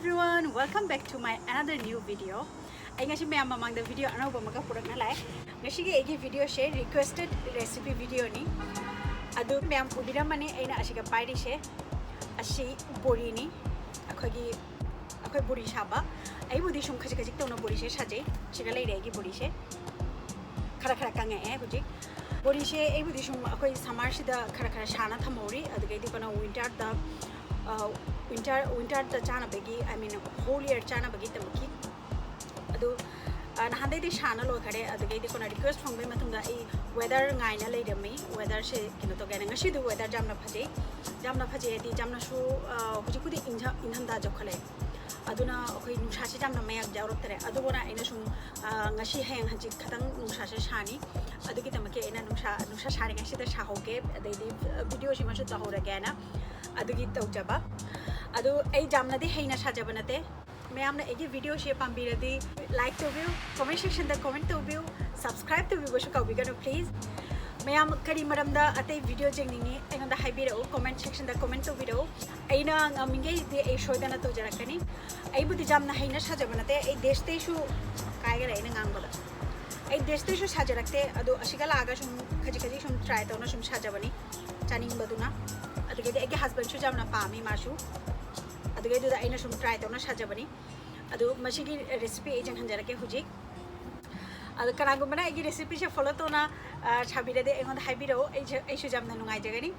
everyone, welcome back to my another new video. I ngasi me amang the video ano ba maga purak na lai. Ngasi ge egi video share requested recipe video ni. Adu me am udira mani aina asiga pairi she. Asi bori ni. Akhoi Bori Saba. Ai budi shum khaji khaji tawna bori she saje. Siga lai regi bori she. Khara kanga buji. Bori she ai budi shum akhoi samar sida khara shana thamori adu ge di kana winter the chana bagi I mean whole year chana bagi tamaki adu nahande di shana lo khare adu ge di kona request from me matunga I weather ngai na lei dami weather she kino to gana ngasi du weather jamna phaje di jamna shu huji pudi inhan da jokhale aduna akhoi nusha se jamna mayak jawrok tare adu bona ina sum ngasi heng haji khatang nusha se shani adu gi tamake ina nusha shari ngasi da shahoge adi video shi ma shu tahora gana adu gi tawjaba adu ai jamna di heina sajaba nate मैं आपने एक video share पांबी रही like तो भी comment section दा comment तो भी subscribe तो भी बशु काउ बिगनो प्लीज मैं आम करी मरम दा अते वीडियो जेंगनी एंगदा हाइबी रो कमेंट सेक्शन दा कमेंट तो भी रो एना ngamiंगे दे ए शोदना तो जरकनी आई बुदि जामना हेना साजबनते ए देशते शु कायगरा एना ngangbada ए देशते शु साजरकते अदो असिगला आगा सुम खजी सुम ट्राई तोना सुम साजबनी चानिंग बदुना अदगे एगे हस्बैंड शु जामना पामी माशु अदगे दुदा आइना सुम ट्राई तोना साजबनी अदो मसिगी रेसिपी एजन हंजरके हुजी अदो कनागुमना एगी रेसिपी से फॉलो तोना छाबिरदे एंगोन हाइबिरो एसु जामना नुंगाइ जगनी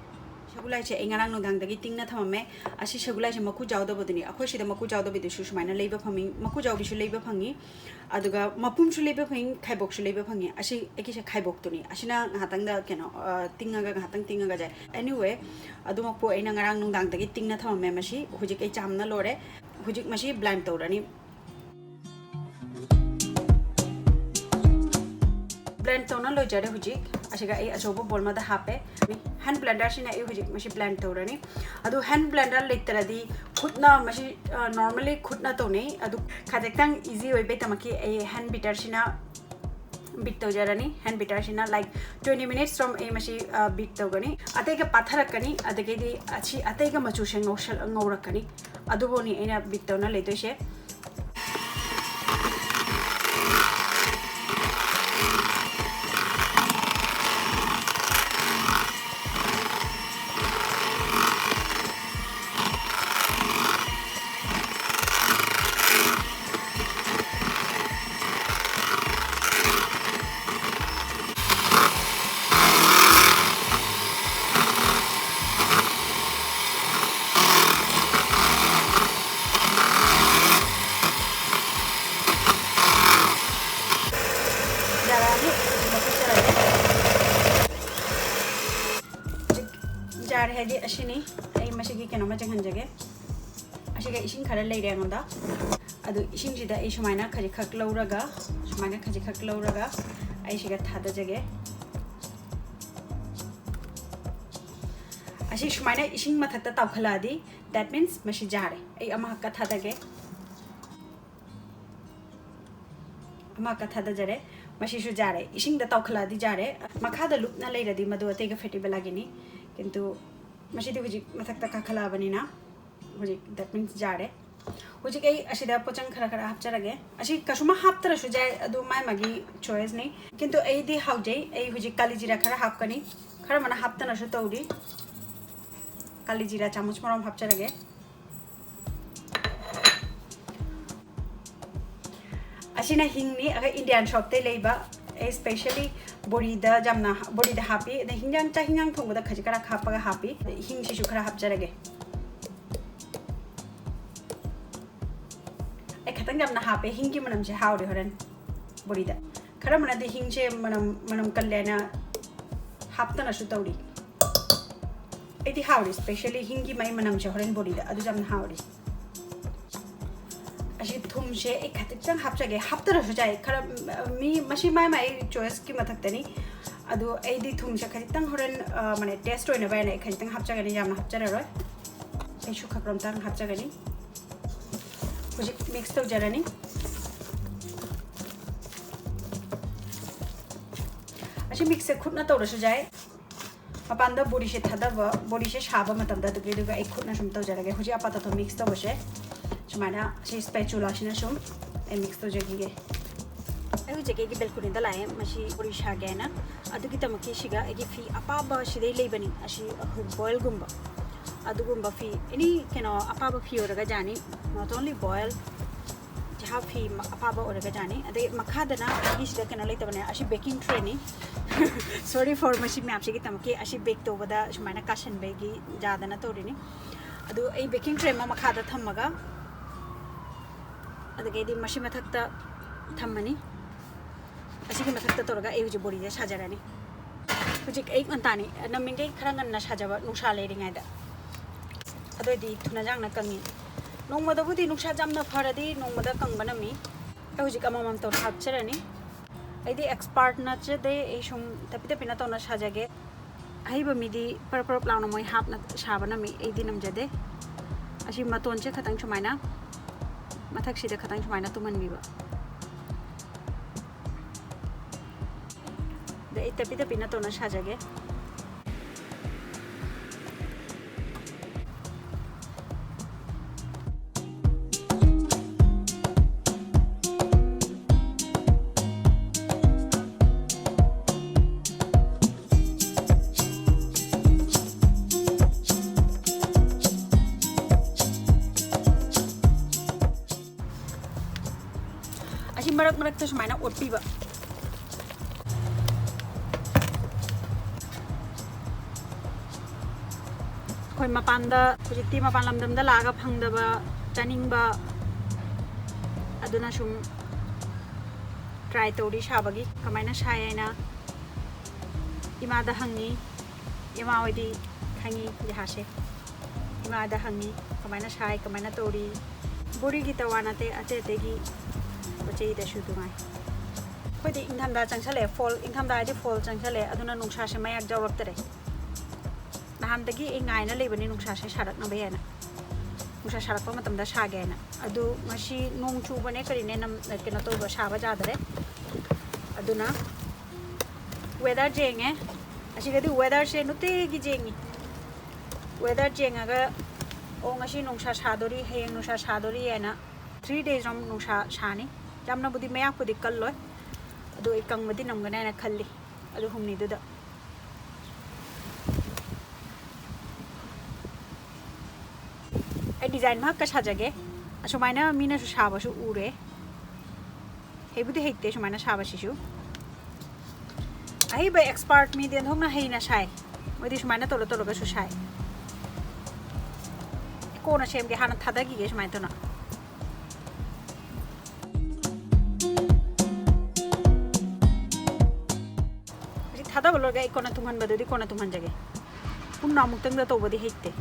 सगुलाई से एंगारांग नोदांगदगी तिंगना थममे असि सगुलाई से मकु जावदबदनी अखोय सिदा मकु जावदबिदु सुसुमाइना लेबा फंगी मकु जावदिसु लेबा फंगी अदुगा मपुमसु लेबा फंगी खाइबोकसु लेबा फंगी असि एकी से खाइबोकतुनी असिना हातांगदा केनो तिंगागा हातांग तिंगागा जाय एनीवे अदुमकु एना ngarang नोदांगदगी तिंगना थममे मसि हुजिक ए चामना लोरे हुजिक मसि ब्लाइंड तौरनी ब्लेंड तौना लोजरे हुजिक असिगा ए अचोबो बोल मादा हापे हैंड ब्लेंडर सिना ए हुजिक मसि ब्लेंड तौरनी अदु हैंड ब्लेंडर लेतरदी खुदना मसि नॉर्मली खुदना तौने अदु खाजेक्तांग इजी ओइबे तमकी ए हैंड बीटर सिना बीट तौजरनी हैंड बीटर सिना लाइक 20 मिनट्स फ्रॉम ए मसि बीट तौगनी अतेगा पाथरकनी अदगेदी अच्छी अतेगा मचुसे ngौरकनी अदुबोनी एना बीट तौना लेदोसे जार है जी अशिनी आई मशिगी केनो मा जंगन जगे अशिगा इसिंग खरा लेरे अंगदा अदु इसिंग जिदा ए समाइना खजि खक लौरगा समाइना खजि खक लौरगा आई सिगा थादा जगे अशि समाइना इसिंग मथकता तावखलादी दैट मींस मशि जारे आई अमा हक्का थादा गे अमा हक्का थादा जरे मशि सु जारे इसिंग दा तावखलादी जारे मखादा लुपना लेरदी मदु अतेगा फेटिबल लागिनी किंतु मशीदी हुजी मथकता काखला बनिना हुजी दैट मींस जारे हुजी कई अशिदा पोचंग खरा हापचरगे अशि कसुमा हापतरसु जाय अदु माय मगी चॉइस नहीं किंतु एदी हाउजे ए हुजी काली जीरा खरा हापकनी खरा मना हापतनसु तौरी काली जीरा चामच मरम हापचरगे अशिना हिंगनी अगर इंडियन शॉप ते लेबा especially bori da jamna bori da happy the hingjang cha hingjang thongba da khajikara khapaga happy hing si su khara hapjarage ai khatang jamna happy hingi manam je hawde horen bori da khara mana de hing che manam kallena haptana su tawri eti hawde especially hingi mai manam je horen bori da adu jamna hawde अशी थुमशे एक खातिकचंग हापचगे हापतरसु जाय खरा मी मशी my my choice की मथकतनी अदु एदी थुमशे खातिकतंग होरन माने test होइना बायना खातिकतंग हापचगनी जामना हापचररोय एशु खक्रमतंग हापचगनी हुजिक मिक्स तो जरनी अशी मिक्स से खुदना तौरसु जाय मपानदा बोरी से थादा बोरी से साबा मतमदा दुगे दुगा एक खुदना सुम तो जरगे हुजि आपाता तो मिक्स तो बसे सुमाइना से स्पैचुला सिना सुम ए मिक्स तो जगीगे ai jage gi balcony da lae mashi Bori Saba na adugi tamaki shiga egi fi apaba shidei leibani ashi boil gumba adugumba fi any keno apaba fi oraga jani not only boil jaha fi apaba oraga jani ade makhada na egi shida keno leitabane ashi baking tray ni sorry for mashi map shigi tamaki ashi bake to bada shumaina cushion bagi jada na torini adu ai baking tray ma makhada thamaga adage di mashi mathakta thammani असी के मथक तौर आई बोरी साजरानी हजिक एक अंतानी नमिंगे खरा गन्ना साजब नुसा लेरिंगाइद अदोदी थुना जांगना कंगी नोंमदबुदी नुसा जामना फरदी नोंमदा कंगबनमी हजिक अममम तौर हापचरनी आइदी expert नचदे ए सुम तपि तपिना तौना साजगे आइब मिदी पर प्लाउन मोय हापना साबनमी एदी नमजदे असी मतोनचे खतंग सुमाइना मथक सिदा खतंग सुमाइना तुमनबिबा tapi na to na sajage asin marak to sumaina otpiba कोई मपानदा प्रोजेक्टी मपान लमदमदा लागा फंगदबा चानिंगबा अदुना सुम ट्राई तौरी साबगी कमाइना सायना इमादा हंगी इमा ओइदी खंगी लिहासे इमादा हंगी कमाइना साय कमाइना तौरी बोरी की तवानाते अते अतेगी बचेई दशु दुमाय कोइदी इंथामदा चंगसले फॉल इंथामदा आइदी फॉल चंगसले अदुना नुंसा से मयाक जवरक्तरे नहानदगी इंगाइना लेबनी नुंसा से सारकनबे हैना नुंसा सारकपा मतमदा सागेना अदु मसी नोंग चुबने करिने नम केनो तो साबा जादरे अदुना वेदर जेंगे असिगदी वेदर से नुतेगी जेंगी वेदर जेंगागा ओ ngasi नुंसा सादोरी हेंग नुंसा सादोरी हैना 3 days रम नुंसा सानी जामना बुदी मयाक बुदी कल्लोय अदु इकंगबदी नमगना ना खल्ली अदु हुमनी दुदा डिजाइन मा का साजगे असुमाइना मीना सु साबसु उरे हेबुदि हेते सुमाइना साबसिसु आई बे एक्सपर्ट मी देन होना हेना साइ मोदि सुमाइना तोलो तोलो गसु साइ कोना सेम के हाना थादागी गे सुमाइ तोना जि थादा बलोगा इकोना तुमहन बदोदि कोना तुमहन जगे पुन्ना मुक्तंग द तोबदि हेते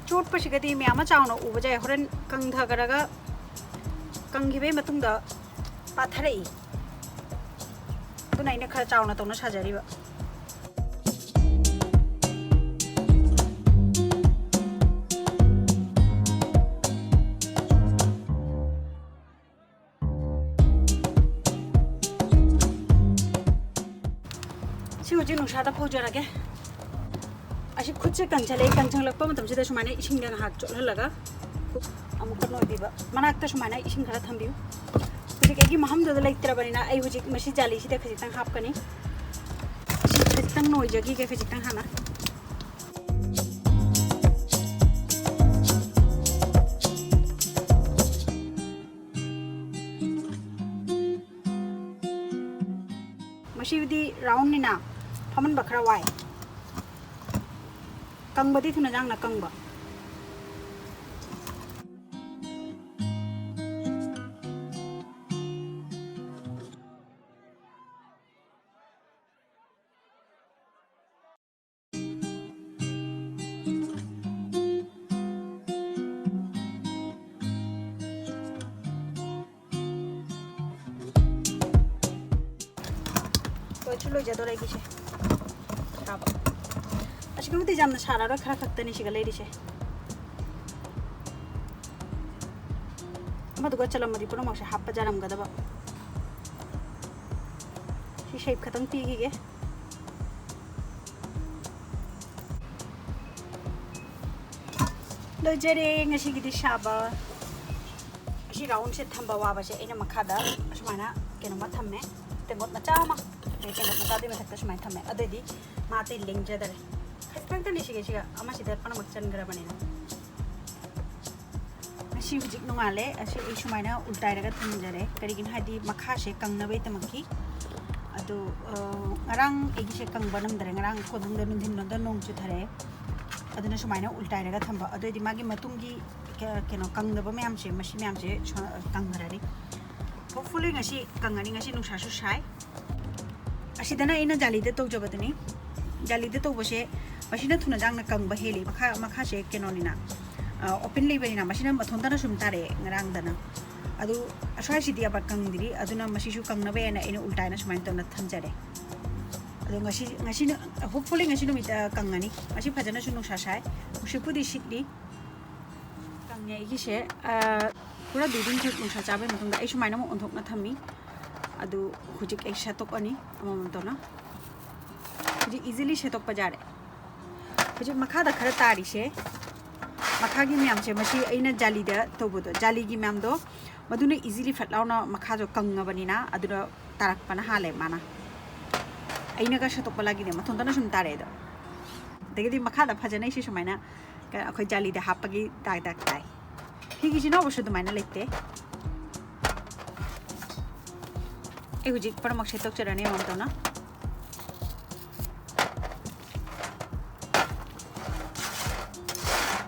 चोट पसिगदी म्यामा चाउना उब जाय होरन कंगधगरगा कंगिबे मतुंगदा पाथरई तुना इने खरा चाउना तौना साजरिबा सिउजि नुसादा फौजरगे अशी खुद से कंचले कंचंगलक्पा मतमसिदा सुमाइना इसिंगा हाक चोलहलगा अमुक नोइदिबा मनाक्ता सुमाइना इसिंग खरा थंबिउ हुजिक एगी महमददा लैत्रबनिना आई हुजिक मसि जाली सिदा खजितंग हापकनी खजितंग नोइजगी के खजितंग हाना मसिदी राउंड निना फमन बखरा वाई कंगबदी थुना जांगना कंगबा तो चलो जदो रही किसे खाबा अशी कुठे जामना सारा खरा खक्तनी शिगा लेडीचे ꯃꯗꯨꯒ ꯆꯂꯝꯃꯗꯤ ꯄꯨꯝꯅꯃꯛꯁꯦ ꯍꯥꯞꯄ ꯌꯥꯔꯝꯒꯗꯕ ꯁꯤ ꯁꯦꯞ ꯈꯇꯪ ꯄꯤꯈꯤꯒꯦ ꯂꯣꯏꯖꯔꯦ ꯉꯁꯤꯒꯤꯗꯤ ꯁꯥꯕ ꯑꯁꯤ ꯔꯥꯎꯟꯁꯦ ꯊꯝꯕ ꯋꯥꯕꯁꯦ ꯑꯩꯅ ꯃꯈꯥꯗ ꯑꯁꯨꯃꯥꯏꯅ ꯀꯩꯅꯣꯃ ꯊꯝꯃꯦ ꯇꯦꯡꯀꯣꯠ ꯃꯆꯥ ꯑꯃ ꯇꯦꯡꯀꯣꯠ ꯃꯆꯥꯗꯨꯒꯤ ꯃꯊꯛꯇ ꯁꯨꯃꯥꯏꯅ ꯊꯝꯃꯦ ꯑꯗꯨꯑꯣꯏꯗꯤ ꯃꯥ ꯑꯇꯩ ꯂꯦꯡꯖꯗꯔꯦ ꯈꯖꯤꯛꯇꯪꯇꯅꯤ ꯁꯤꯒ ꯑꯃꯁꯤꯗ ꯄꯨꯝꯅꯃꯛ ꯆꯟꯈ꯭ꯔꯕꯅꯤꯅ ꯉꯁꯤ ꯍꯧꯖꯤꯛ ꯅꯣꯡꯉꯥꯜꯂꯦ ꯑꯁꯤ ꯑꯩ ꯁꯨꯃꯥꯏꯅ ꯎꯜꯇꯥꯏꯔꯒ ꯊꯝꯖꯔꯦ ꯀꯔꯤꯒꯤꯅꯣ ꯍꯥꯏꯗꯤ ꯃꯈꯥꯁꯦ ꯀꯪꯅꯕꯒꯤꯗꯃꯛꯀꯤ ꯑꯗꯨ ꯉꯔꯥꯡ ꯑꯩꯒꯤꯁꯦ ꯀꯪꯕ ꯅꯝꯗ꯭ꯔꯦ ꯉꯔꯥꯡ ꯀꯣꯟꯊꯪꯗ ꯅꯨꯡꯊꯤꯟꯗ ꯅꯣꯡ ꯆꯨꯊꯔꯛꯑꯦ ꯑꯗꯨꯅ ꯁꯨꯃꯥꯏꯅ ꯎꯜꯇꯥꯏꯔꯒ ꯊꯝꯕ ꯑꯗꯨꯑꯣꯏꯗꯤ ꯃꯥꯒꯤ ꯃꯇꯨꯡꯒꯤ ꯀꯩꯅꯣ ꯀꯪꯗꯕ ꯃꯌꯥꯝꯁꯦ ꯃꯁꯤ ꯃꯌꯥꯝꯁꯦ ꯀꯪꯈ꯭ꯔꯅꯤ ꯍꯣꯞꯐꯨꯜꯂꯤ ꯉꯁꯤ ꯀꯪꯉꯅꯤ ꯉꯁꯤ ꯅꯨꯡꯁꯥꯁꯨ ꯁꯥꯏ ꯑꯁꯤꯗꯅ ꯑꯩꯅ ꯖꯥꯂꯤꯗ ꯇꯧꯖꯕꯗꯨꯅꯤ ꯖꯥꯂꯤꯗ ꯇꯧꯕꯁꯦ ꯃꯁꯤꯅ ꯊꯨꯅ ꯌꯥꯡꯅ ꯀꯪꯕ ꯍꯦꯜꯂꯤ ꯃꯈꯥꯁꯦ ꯀꯩꯅꯣꯅꯤꯅ open ꯂꯩꯕꯅꯤꯅ ꯃꯁꯤꯅ ꯃꯊꯣꯟꯇꯅ ꯁꯨꯝ ꯇꯥꯔꯛꯑꯦ ꯉꯔꯥꯡꯗꯅ ꯑꯗꯨ ꯑꯁ꯭ꯋꯥꯏꯁꯤꯗꯤ ꯑꯕ ꯀꯪꯗ꯭ꯔꯤ ꯑꯗꯨꯅ ꯃꯁꯤꯁꯨ ꯀꯪꯅꯕ ꯍꯦꯟꯅ ꯑꯩꯅ ꯎꯜꯇꯥꯏꯅ ꯁꯨꯃꯥꯏꯅ ꯇꯧꯅ ꯊꯝꯖꯔꯦ ꯑꯗꯣ ꯉꯁꯤꯅ ꯍꯣꯞꯐꯨꯜꯂꯤ ꯉꯁꯤ ꯅꯨꯃꯤꯠꯇ ꯀꯪꯉꯅꯤ ꯉꯁꯤ ꯐꯖꯅꯁꯨ ꯅꯨꯡꯁꯥ ꯁꯥꯏ ꯅꯨꯡꯁꯤꯠꯄꯨꯗꯤ ꯁꯤꯠꯂꯤ ꯀꯪꯉꯦ ꯑꯩꯒꯤꯁꯦ ꯄꯨꯔꯥ ꯗꯨꯏꯗꯤꯡꯈꯛ ꯅꯨꯡꯁꯥ ꯆꯥꯕꯒꯤ ꯃꯇꯨꯡꯗ ꯑꯩ ꯁꯨꯃꯥꯏꯅ ꯑꯃꯨꯛ ꯑꯣꯟꯊꯣꯛꯅ ꯊꯝꯃꯤ ꯑꯗꯨ ꯍꯧꯖꯤꯛ ꯑꯩ ꯁꯦꯠꯇꯣꯛꯑꯅꯤ ꯑꯃꯃꯝ ꯇꯧꯅ ꯍꯧꯖꯤꯛ ꯏꯖꯤꯂꯤ ꯁꯦꯠꯇꯣꯛꯄ ꯌꯥꯔꯦ ꯍꯧꯖꯤꯛ ꯃꯈꯥꯗ ꯈꯔ ꯇꯥꯔꯤꯁꯦ ꯃꯈꯥꯒꯤ ꯃꯌꯥꯝꯁꯦ ꯃꯁꯤ ꯑꯩꯅ ꯖꯥꯂꯤꯗ ꯇꯧꯕꯗꯣ ꯖꯥꯂꯤꯒꯤ ꯃꯌꯥꯝꯗꯣ ꯃꯗꯨꯅ ꯏꯖꯤꯂꯤ ꯐꯠ ꯂꯥꯎꯅ ꯃꯈꯥꯗꯣ ꯀꯪꯉꯕꯅꯤꯅ ꯑꯗꯨꯗ ꯇꯥꯔꯛꯄꯅ ꯍꯥꯜꯂꯦ ꯃꯥꯅ ꯑꯩꯅꯒ ꯁꯦꯠꯇꯣꯛꯄ ꯂꯥꯒꯤꯅꯦ ꯃꯊꯣꯟꯇꯅ ꯁꯨꯝ ꯇꯥꯔꯛꯑꯦꯗꯣ ꯑꯗꯒꯤꯗꯤ ꯃꯈꯥꯗ ꯐꯖꯅ ꯑꯩꯁꯦ ꯁꯨꯃꯥꯏꯅ ꯑꯩꯈꯣꯏ ꯖꯥꯂꯤꯗ ꯍꯥꯞꯄꯒꯤ ꯗꯥꯛ ꯇꯥꯏ ꯐꯤꯒꯤꯁꯤꯅꯕꯨꯁꯨ ꯑꯗꯨꯃꯥꯏꯅ ꯂꯩꯇꯦ ꯑꯩ ꯍꯧꯖꯤꯛ ꯄꯨꯝꯅꯃꯛ ꯁꯦꯠꯇꯣꯛꯆꯔꯅꯤ ꯑꯃꯃꯝ ꯇꯧꯅ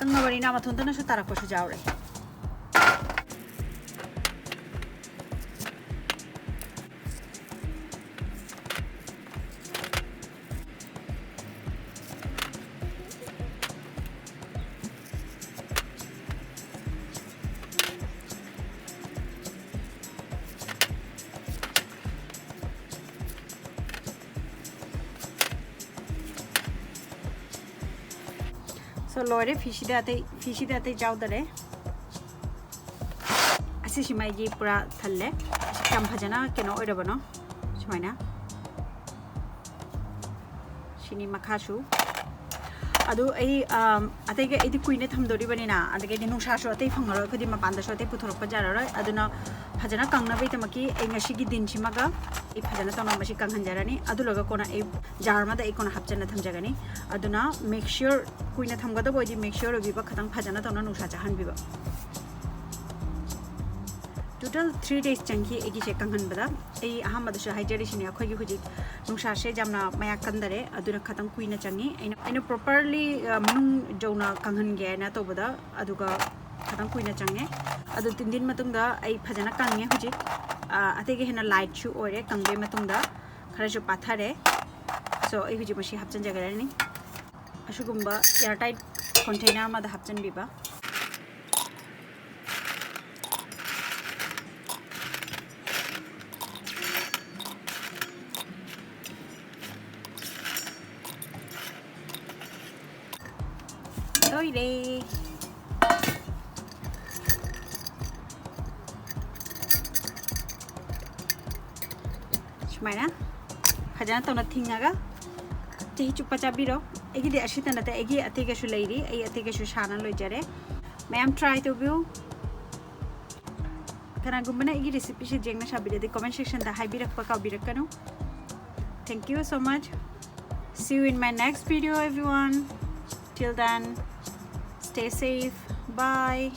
ꯀꯪꯉꯕꯅꯤꯅ ꯃꯊꯣꯟꯇꯅꯁꯨ ꯇꯥꯔꯛꯄꯁꯨ ꯌꯥꯎꯔꯦ So loire fishida ate jaudare asi simaigi pura thalle kam bhajana keno oirabano simaina sini makhasu adu ai atege edi kuine thamdori banina adege di nungsa so ate phangaro khodi mapanda so ate puthorok pajarara aduna bhajana kangna bai tamaki ai ngasi gi din simaga ai bhajana tona masi kanghanjarani adu loga kona ai jar ma da ai kona hapchana thamjagani aduna make sure kuina thamgada boidi make sure biba khatang bhajana tona nungsa chahan biba total 3 days changhi egi che kanghan bada ai aham da sha haijari sini akhoi gi huji nungsa se jamna maya kandare aduna khatang kuina changi aina properly manung jona kanghan ge na to bada aduga khatang kuina change adu tindin matung da ai bhajana kange huji atege hena light chu ore kangbe matung da khara ju pathare so ai huji mashi hapchan jagarani ashugumba airtight container ma da hapchan biba Toile Shumaina Hajana tona thingaga Tehi chupa chabiro Egi de ashita nata egi atege shu leiri ai atege shu shana lojare Mayam try to view Kana gumbana egi recipe she jengna shabire de comment section da haibirak pa kaubirakanu Thank you so much See you in my next video everyone Till then Stay safe. Bye.